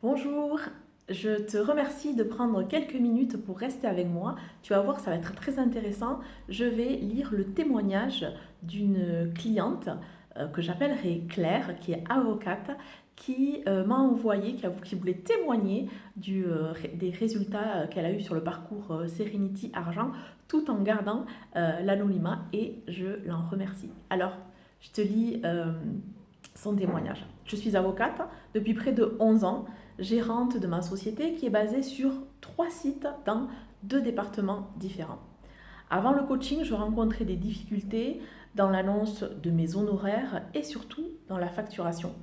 Bonjour, je te remercie de prendre quelques minutes pour rester avec moi. Tu vas voir, ça va être très intéressant. Je vais lire le témoignage d'une cliente que j'appellerai Claire, qui est avocate, qui m'a envoyé, qui voulait témoigner des résultats qu'elle a eu sur le parcours Serenity Argent, tout en gardant l'anonymat, et je l'en remercie. Alors, je te lis son témoignage. Je suis avocate depuis près de 11 ans, gérante de ma société qui est basée sur 3 sites dans 2 départements différents. Avant le coaching, je rencontrais des difficultés dans l'annonce de mes honoraires et surtout dans la facturation.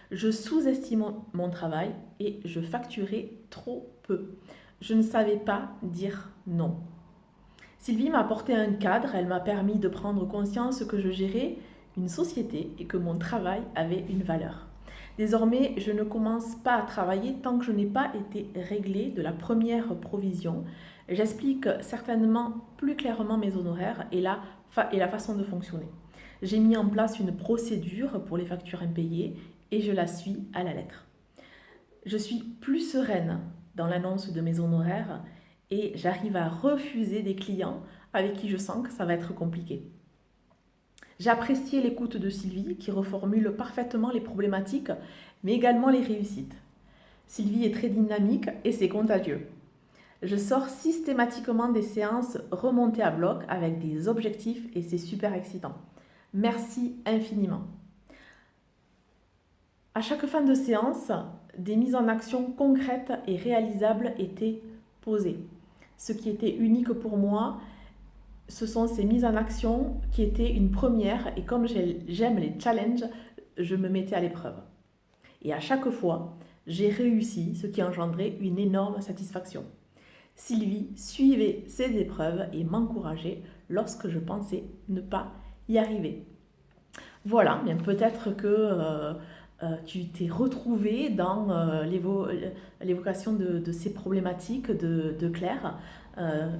Je sous-estimais mon travail et je facturais trop peu. Je ne savais pas dire non. Sylvie m'a apporté un cadre, elle m'a permis de prendre conscience que je gérais une société et que mon travail avait une valeur. Désormais, je ne commence pas à travailler tant que je n'ai pas été réglée de la première provision. J'explique certainement plus clairement mes honoraires et la façon de fonctionner. J'ai mis en place une procédure pour les factures impayées et je la suis à la lettre. Je suis plus sereine dans l'annonce de mes honoraires et j'arrive à refuser des clients avec qui je sens que ça va être compliqué. J'ai apprécié l'écoute de Sylvie qui reformule parfaitement les problématiques mais également les réussites. Sylvie est très dynamique et c'est contagieux. Je sors systématiquement des séances remontées à bloc avec des objectifs et c'est super excitant. Merci infiniment. À chaque fin de séance, des mises en action concrètes et réalisables étaient posées. Ce qui était unique pour moi, ce sont ces mises en action qui étaient une première et comme j'aime les challenges, je me mettais à l'épreuve. Et à chaque fois, j'ai réussi, ce qui engendrait une énorme satisfaction. Sylvie suivait ses épreuves et m'encourageait lorsque je pensais ne pas y arriver. Voilà, bien peut-être que tu t'es retrouvé dans l'évocation de ces problématiques de Claire.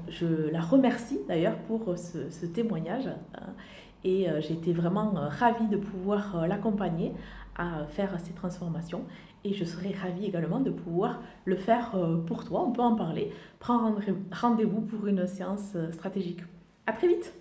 Je la remercie d'ailleurs pour ce témoignage et j'ai été vraiment ravie de pouvoir l'accompagner à faire ces transformations et je serais ravie également de pouvoir le faire pour toi. On peut en parler. Prends rendez-vous pour une séance stratégique. À très vite!